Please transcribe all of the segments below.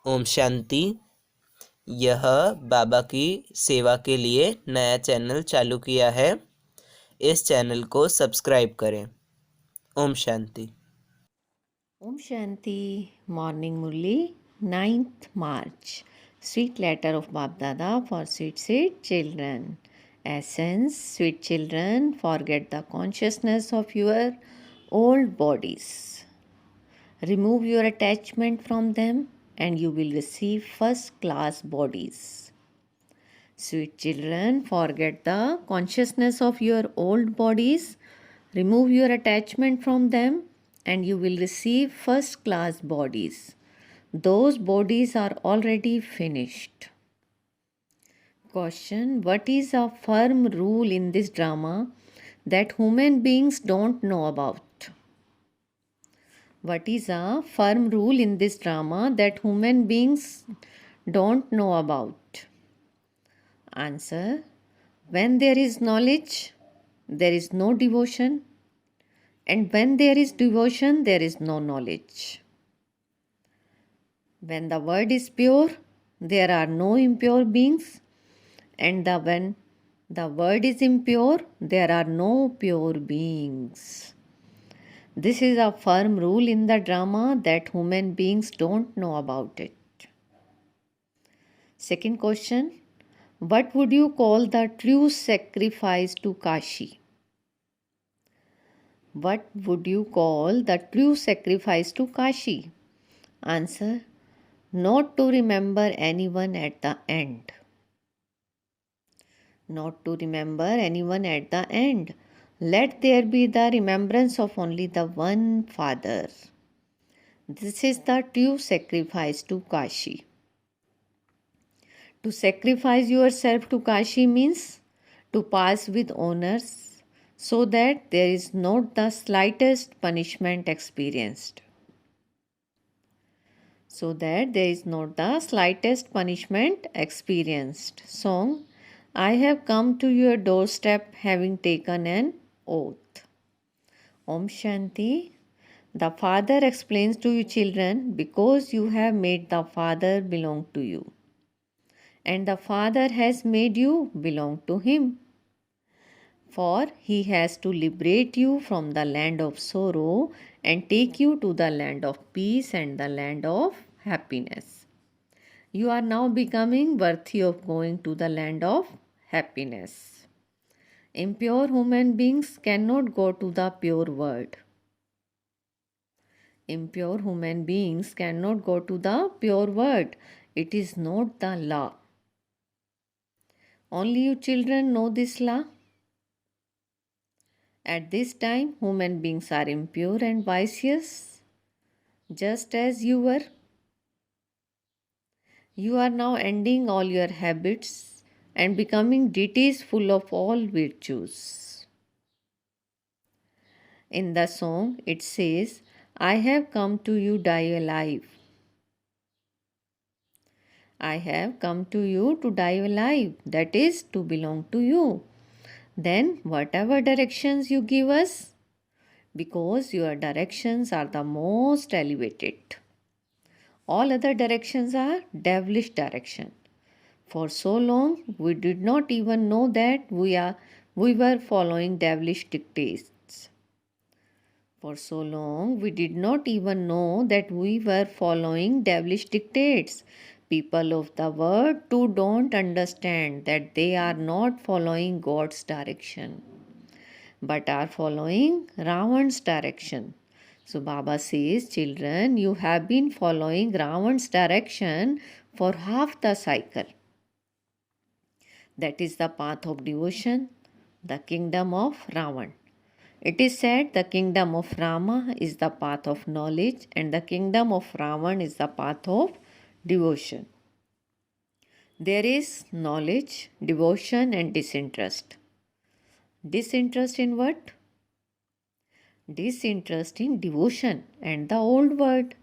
ओम शांति। यह बाबा की सेवा के लिए नया चैनल चालू किया है। इस चैनल को सब्सक्राइब करें। Om Shanti. Om Shanti, Morning Murli, 9th March. Sweet letter of Bab Dada for sweet children. Essence, sweet children, forget the consciousness of your old bodies. Remove your attachment from them and you will receive first class bodies. Sweet children, forget the consciousness of your old bodies. Remove your attachment from them and you will receive first class bodies. Those bodies are already finished. Question: what is a firm rule in this drama that human beings don't know about? What is a firm rule in this drama that human beings don't know about? Answer: when there is knowledge, there is no devotion, and when there is devotion, there is no knowledge. When the word is pure, there are no impure beings, and when the word is impure, there are no pure beings. This is a firm rule in the drama that human beings don't know about it. Second question: what would you call the true sacrifice to Kashi? What would you call the true sacrifice to Kashi? Answer: not to remember anyone at the end. Not to remember anyone at the end. Let there be the remembrance of only the one Father. This is the true sacrifice to Kashi. To sacrifice yourself to Kashi means to pass with honors so that there is not the slightest punishment experienced. So that there is not the slightest punishment experienced. Song: I have come to your doorstep having taken an oath. Om Shanti. The Father explains to you children, because you have made the Father belong to you, and the Father has made you belong to Him. For He has to liberate you from the land of sorrow and take you to the land of peace and the land of happiness. You are now becoming worthy of going to the land of happiness. Impure human beings cannot go to the pure world. Impure human beings cannot go to the pure world. It is not the law. Only you children know this law. At this time, human beings are impure and vicious, just as you were. You are now ending all your habits and becoming deities full of all virtues. In the song, it says, I have come to you die alive. I have come to you to die alive, that is, to belong to you. Then, whatever directions you give us, because your directions are the most elevated. All other directions are devilish direction. For so long, we did not even know that we were following devilish dictates. For so long, we did not even know that we were following devilish dictates. People of the world too don't understand that they are not following God's direction, but are following Ravan's direction. So Baba says, children, you have been following Ravan's direction for half the cycle. That is the path of devotion, the kingdom of Ravan. It is said the kingdom of Rama is the path of knowledge and the kingdom of Ravan is the path of devotion. There is knowledge, devotion and disinterest. Disinterest in what? Disinterest in devotion and the old word.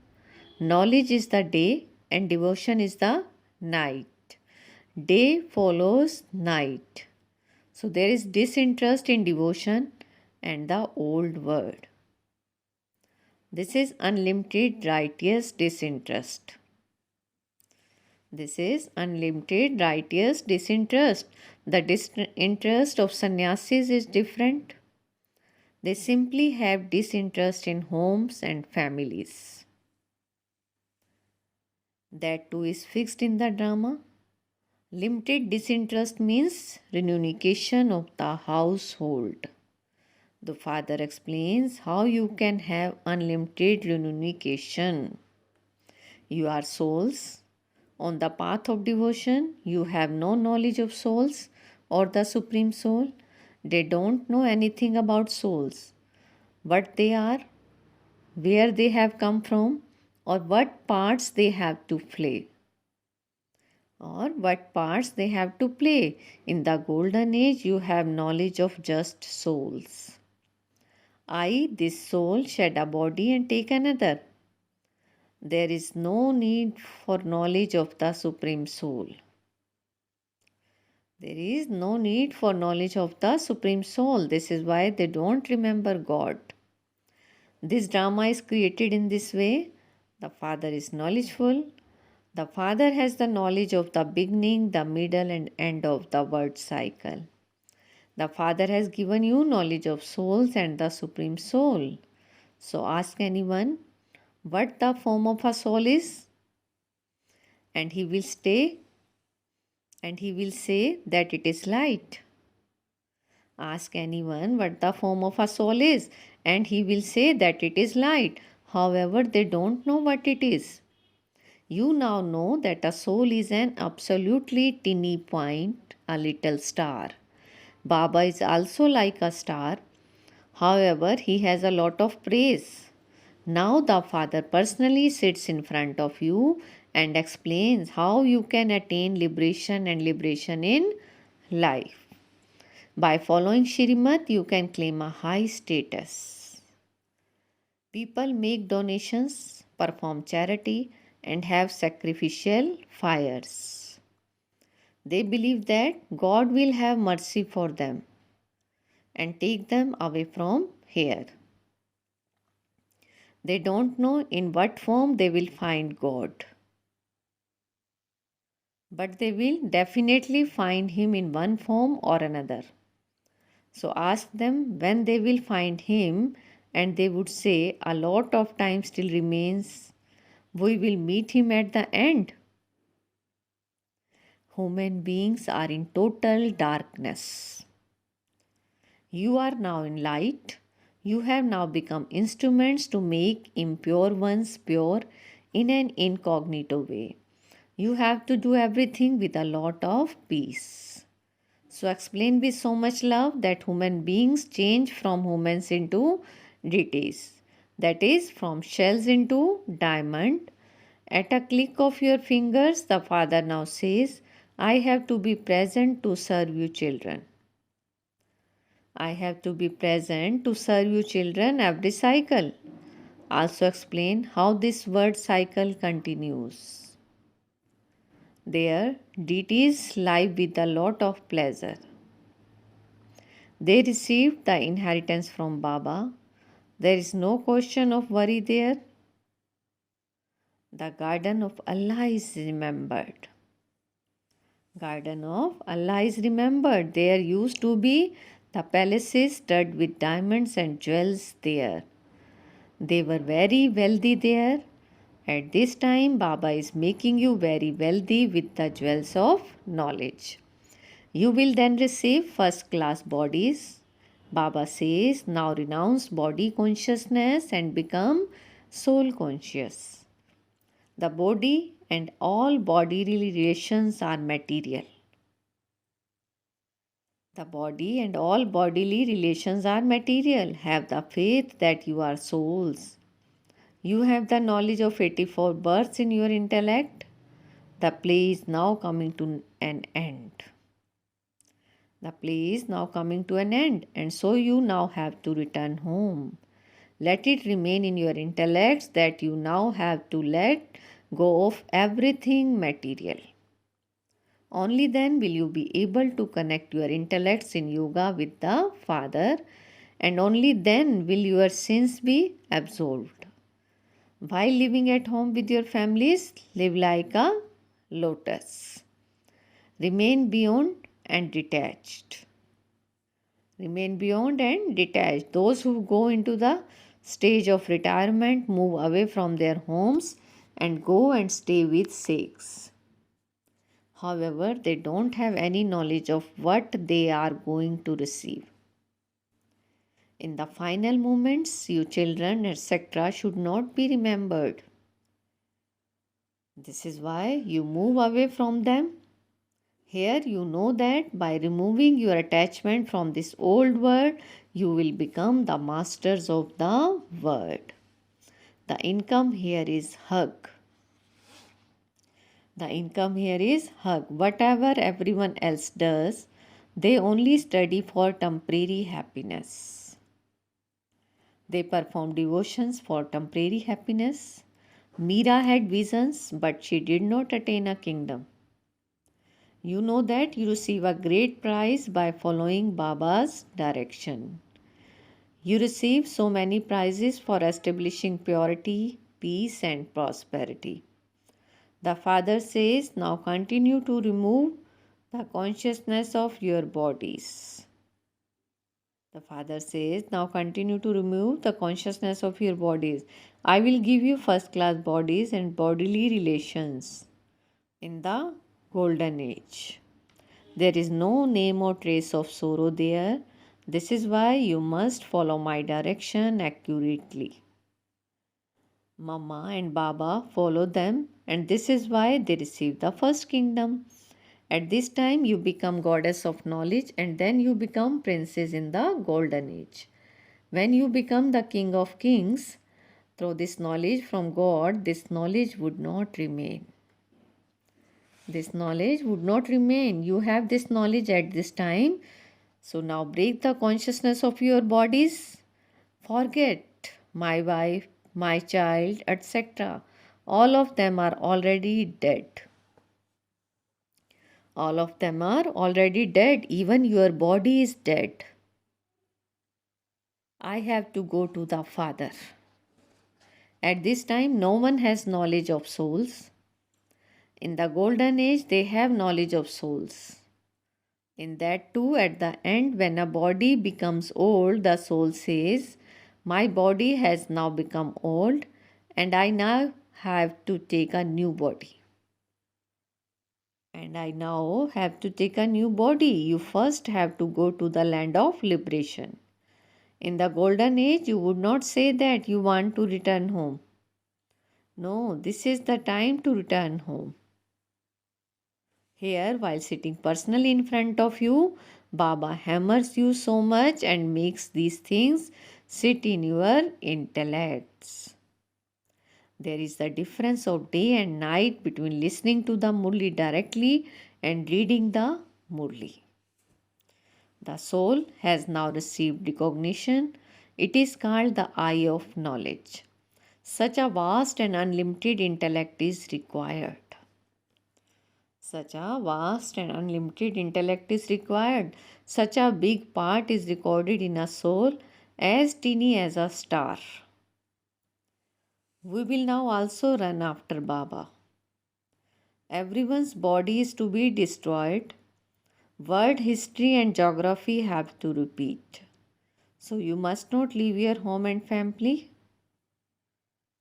Knowledge is the day and devotion is the night. Day follows night. So there is disinterest in devotion and the old word. This is unlimited righteous disinterest. This is unlimited righteous disinterest. The disinterest of sannyasis is different. They simply have disinterest in homes and families. That too is fixed in the drama. Limited disinterest means reunification of the household. The father explains how you can have unlimited reunification. You are souls. On the path of devotion, you have no knowledge of souls or the Supreme Soul. They don't know anything about souls, what they are, where they have come from, or what parts they have to play. In the golden age, you have knowledge of just souls. I, this soul, shed a body and take another. There is no need for knowledge of the Supreme Soul. There is no need for knowledge of the Supreme Soul. This is why they don't remember God. This drama is created in this way. The Father is knowledgeful. The Father has the knowledge of the beginning, the middle, and end of the word cycle. The Father has given you knowledge of souls and the Supreme Soul. So ask anyone what the form of a soul is, and he will say that it is light. Ask anyone what the form of a soul is, and he will say that it is light. However, they don't know what it is. You now know that a soul is an absolutely teeny point, a little star. Baba is also like a star. However, he has a lot of praise. Now the Father personally sits in front of you and explains how you can attain liberation and liberation in life. By following Shrimad, you can claim a high status. People make donations, perform charity, and have sacrificial fires. They believe that God will have mercy for them and take them away from here. They don't know in what form they will find God. But they will definitely find Him in one form or another. So ask them when they will find Him, and they would say a lot of time still remains. We will meet Him at the end. Human beings are in total darkness. You are now in light. You have now become instruments to make impure ones pure in an incognito way. You have to do everything with a lot of peace. So explain with so much love that human beings change from humans into deities. That is, from shells into diamond. At a click of your fingers, the Father now says, I have to be present to serve you children. I have to be present to serve you children every cycle. Also explain how this word cycle continues. There, deities live with a lot of pleasure. They received the inheritance from Baba. There is no question of worry there. The garden of Allah is remembered. Garden of Allah is remembered. There used to be the palaces studded with diamonds and jewels there. They were very wealthy there. At this time, Baba is making you very wealthy with the jewels of knowledge. You will then receive first class bodies. Baba says, now renounce body consciousness and become soul conscious. The body and all bodily relations are material. The body and all bodily relations are material. Have the faith that you are souls. You have the knowledge of 84 births in your intellect. The play is now coming to an end. The play is now coming to an end, and so you now have to return home. Let it remain in your intellects that you now have to let go of everything material. Only then will you be able to connect your intellects in yoga with the Father, and only then will your sins be absolved. While living at home with your families, live like a lotus. Remain beyond and detached. Remain beyond and detached. Those who go into the stage of retirement move away from their homes and go and stay with Sikhs. However, they don't have any knowledge of what they are going to receive. In the final moments, you children, etc., should not be remembered. This is why you move away from them. Here you know that by removing your attachment from this old world, you will become the masters of the world. The income here is hug. The income here is hug. Whatever everyone else does, they only study for temporary happiness. They perform devotions for temporary happiness. Meera had visions, but she did not attain a kingdom. You know that you receive a great prize by following Baba's direction. You receive so many prizes for establishing purity, peace, and prosperity. The Father says, now continue to remove the consciousness of your bodies. The Father says, now continue to remove the consciousness of your bodies. I will give you first class bodies and bodily relations in the golden age. There is no name or trace of sorrow there. This is why you must follow my direction accurately. Mama and Baba follow them, and this is why they receive the first kingdom. At this time, you become goddess of knowledge, and then you become princess in the golden age. When you become the king of kings, through this knowledge from God, this knowledge would not remain. This knowledge would not remain. You have this knowledge at this time. So now break the consciousness of your bodies. Forget my wife, my child, etc. All of them are already dead. All of them are already dead. Even your body is dead. I have to go to the Father. At this time, no one has knowledge of souls. In the golden age, they have knowledge of souls. In that too, at the end, when a body becomes old, the soul says, my body has now become old and I now have to take a new body. And I now have to take a new body. You first have to go to the land of liberation. In the golden age, you would not say that you want to return home. No, this is the time to return home. Here, while sitting personally in front of you, Baba hammers you so much and makes these things sit in your intellects. There is the difference of day and night between listening to the murli directly and reading the murli. The soul has now received recognition. It is called the eye of knowledge. Such a vast and unlimited intellect is required. Such a vast and unlimited intellect is required. Such a big part is recorded in a soul as teeny as a star. We will now also run after Baba. Everyone's body is to be destroyed. World history and geography have to repeat. So you must not leave your home and family.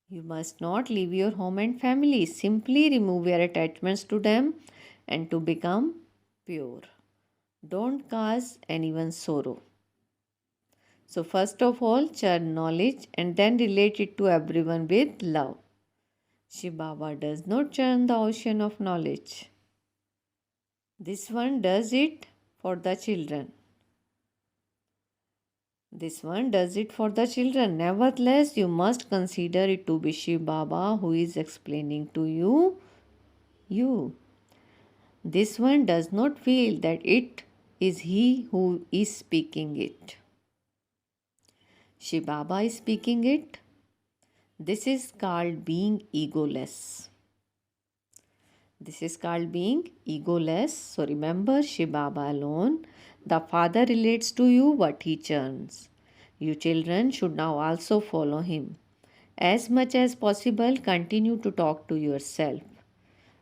You must not leave your home and family. Simply remove your attachments to them and to become pure. Don't cause anyone sorrow. So, first of all, churn knowledge and then relate it to everyone with love. Shiv Baba does not churn the ocean of knowledge. This one does it for the children. This one does it for the children. Nevertheless, you must consider it to be Shiv Baba who is explaining to you. This one does not feel that it is he who is speaking it. Shiv Baba is speaking it. This is called being egoless. This is called being egoless. So remember, Shiv Baba alone. The Father relates to you what he churns. You children should now also follow him. As much as possible, continue to talk to yourself.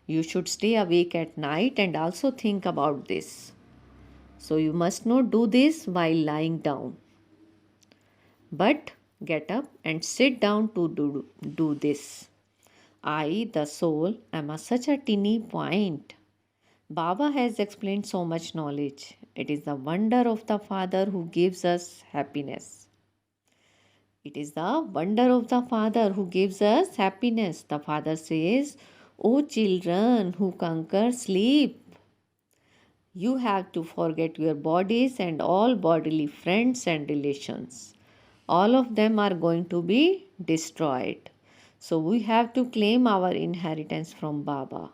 You should stay awake at night and also think about this. So you must not do this while lying down, but get up and sit down to do this. I, the soul, am such a teeny point. Baba has explained so much knowledge. It is the wonder of the Father who gives us happiness. It is the wonder of the Father who gives us happiness. The Father says, O children who conquer sleep, you have to forget your bodies and all bodily friends and relations. All of them are going to be destroyed. So we have to claim our inheritance from Baba.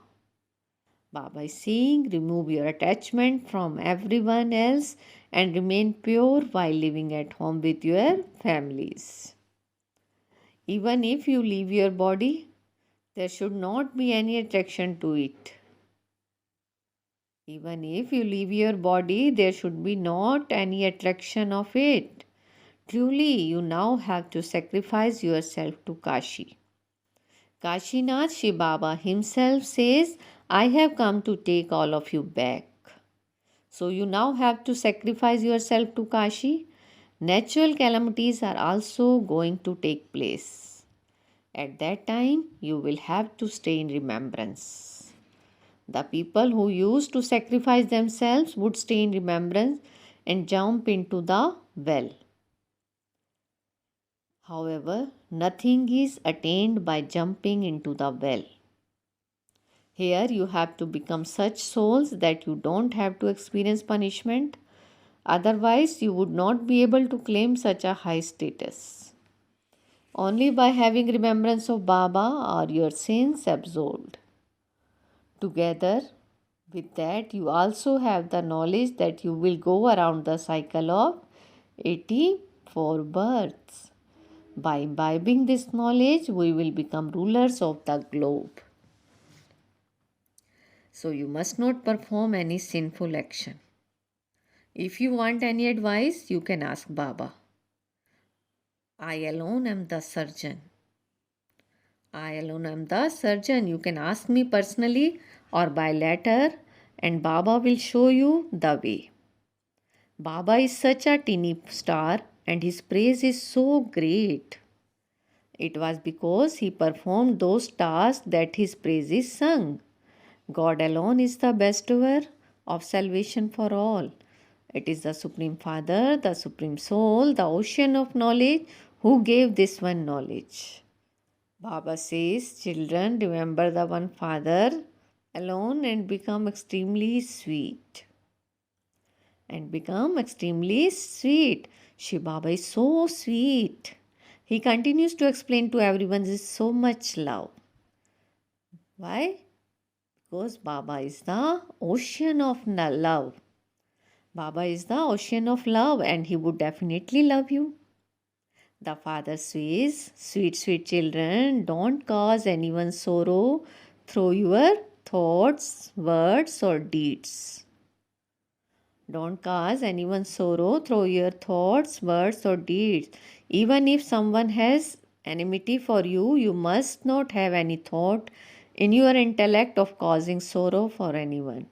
Baba is saying, remove your attachment from everyone else and remain pure while living at home with your families. Even if you leave your body, there should not be any attraction to it. Even if you leave your body, there should be not any attraction of it. Truly, you now have to sacrifice yourself to Kashi. Kashinath Shiv Baba himself says, I have come to take all of you back. So you now have to sacrifice yourself to Kashi. Natural calamities are also going to take place. At that time, you will have to stay in remembrance. The people who used to sacrifice themselves would stay in remembrance and jump into the well. However, nothing is attained by jumping into the well. Here you have to become such souls that you don't have to experience punishment. Otherwise, you would not be able to claim such a high status. Only by having remembrance of Baba are your sins absolved. Together with that, you also have the knowledge that you will go around the cycle of 84 births. By imbibing this knowledge, we will become rulers of the globe. So you must not perform any sinful action. If you want any advice, you can ask Baba. I alone am the surgeon. I alone am the surgeon. You can ask me personally or by letter, and Baba will show you the way. Baba is such a teeny star and his praise is so great. It was because he performed those tasks that his praise is sung. God alone is the bestower of salvation for all. It is the Supreme Father, the Supreme Soul, the ocean of knowledge who gave this one knowledge. Baba says, children, remember the one Father alone and become extremely sweet. And become extremely sweet. Shiv Baba is so sweet. He continues to explain to everyone this so much love. Why? Because Baba is the ocean of love. Baba is the ocean of love and he would definitely love you. The Father says, sweet, sweet children, don't cause anyone sorrow through your thoughts, words, or deeds. Don't cause anyone sorrow through your thoughts, words, or deeds. Even if someone has enmity for you, you must not have any thought in your intellect of causing sorrow for anyone.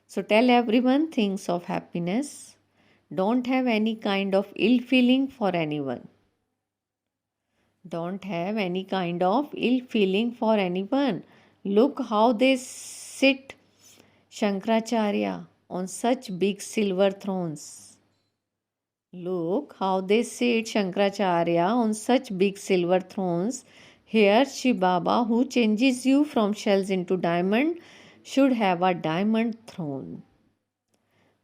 So tell everyone things of happiness. Don't have any kind of ill feeling for anyone. Don't have any kind of ill feeling for anyone. Look how they sit Shankaracharya on such big silver thrones. Look how they sit Shankaracharya on such big silver thrones. Here Shiv Baba, who changes you from shells into diamond, should have a diamond throne.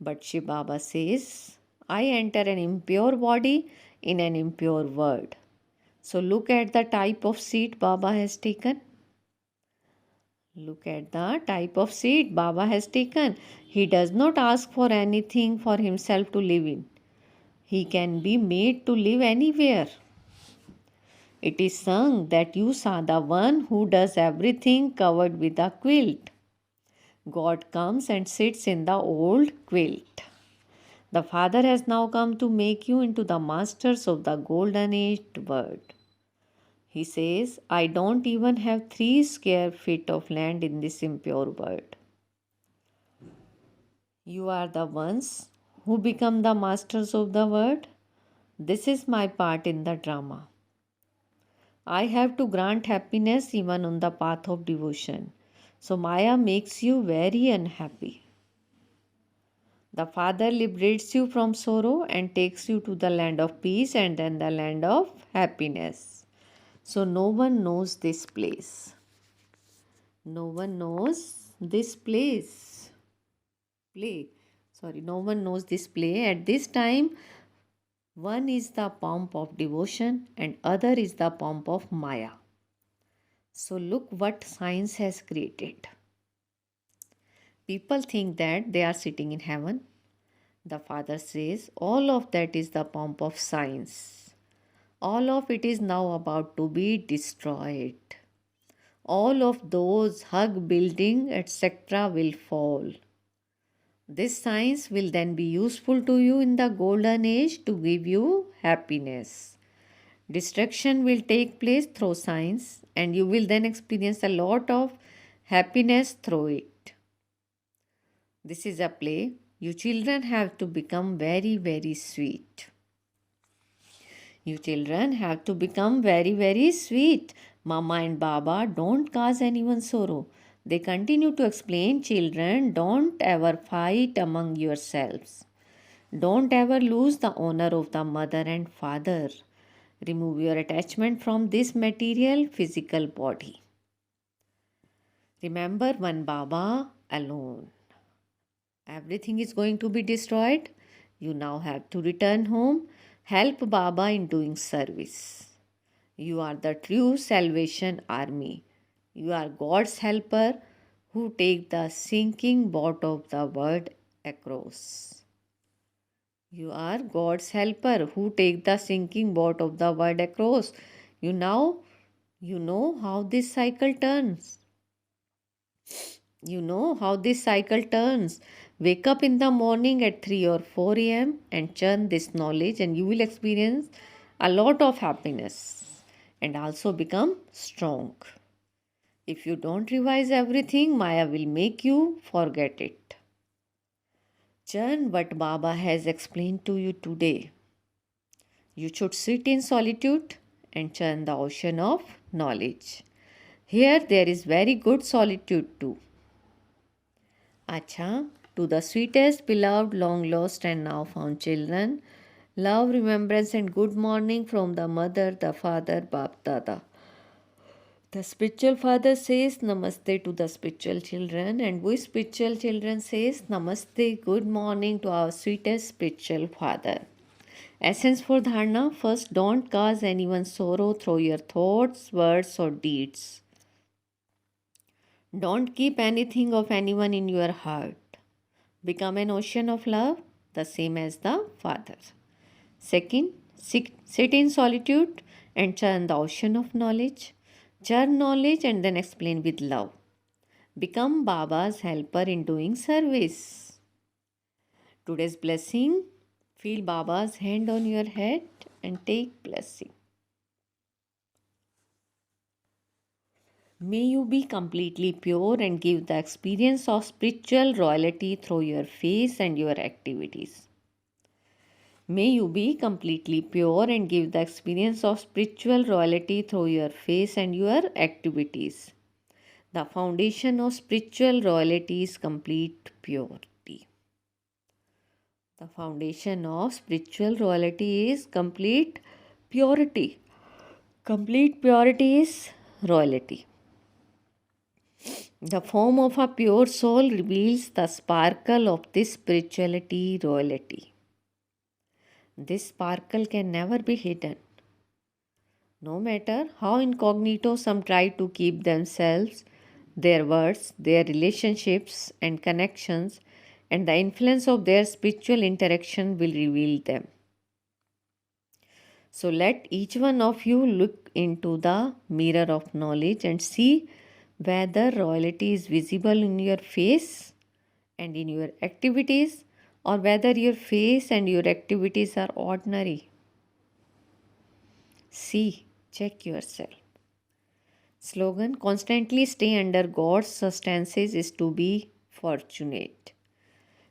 But Shiv Baba says, I enter an impure body in an impure world. So look at the type of seat Baba has taken. Look at the type of seat Baba has taken. He does not ask for anything for himself to live in. He can be made to live anywhere. It is sung that you saw the one who does everything covered with a quilt. God comes and sits in the old quilt. The Father has now come to make you into the masters of the golden aged world. He says, I don't even have 3 square feet of land in this impure world. You are the ones who become the masters of the world. This is my part in the drama. I have to grant happiness even on the path of devotion. So Maya makes you very unhappy. The Father liberates you from sorrow and takes you to the land of peace and then the land of happiness. So no one knows this place. No one knows this place. No one knows this play. At this time, one is the pomp of devotion and other is the pomp of Maya. So look what science has created. People think that they are sitting in heaven. The Father says all of that is the pomp of science. All of it is now about to be destroyed. All of those hug building etc. will fall. This science will then be useful to you in the golden age to give you happiness. Destruction will take place through science and you will then experience a lot of happiness through it. This is a play. You children have to become very, very sweet. You children have to become very, very sweet. Mama and Baba don't cause anyone sorrow. They continue to explain, children, don't ever fight among yourselves. Don't ever lose the honor of the mother and father. Remove your attachment from this material physical body. Remember one Baba alone. Everything is going to be destroyed. You now have to return home. Help Baba in doing service. You are the true salvation army. You are God's helper who take the sinking boat of the world across. You are God's helper who take the sinking boat of the world across. You know how this cycle turns. You know how this cycle turns. Wake up in the morning at 3 or 4 a.m. and churn this knowledge, and you will experience a lot of happiness and also become strong. If you don't revise everything, Maya will make you forget it. Churn what Baba has explained to you today. You should sit in solitude and churn the ocean of knowledge. Here there is very good solitude too. Acha, to the sweetest, beloved, long lost and now found children, love, remembrance and good morning from the mother, the father, Bap Dada. The spiritual father says namaste to the spiritual children, and we spiritual children says namaste, good morning to our sweetest spiritual father. Essence for dharana: first, don't cause anyone sorrow through your thoughts, words or deeds. Don't keep anything of anyone in your heart. Become an ocean of love, the same as the Father. Second, sit in solitude and churn the ocean of knowledge. Churn knowledge and then explain with love. Become Baba's helper in doing service. Today's blessing: feel Baba's hand on your head and take blessing. May you be completely pure and give the experience of spiritual royalty through your face and your activities. May you be completely pure and give the experience of spiritual royalty through your face and your activities. The foundation of spiritual royalty is complete purity. The foundation of spiritual royalty is complete purity. Complete purity is royalty. The form of a pure soul reveals the sparkle of this spirituality royalty. This sparkle can never be hidden. No matter how incognito some try to keep themselves, their words, their relationships and connections, and the influence of their spiritual interaction will reveal them. So let each one of you look into the mirror of knowledge and see whether royalty is visible in your face and in your activities, or whether your face and your activities are ordinary. See, check yourself. Slogan: constantly stay under God's sustenance is to be fortunate.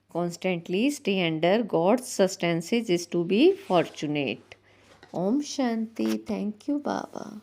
Constantly stay under God's sustenance is to be fortunate. Om Shanti. Thank you, Baba.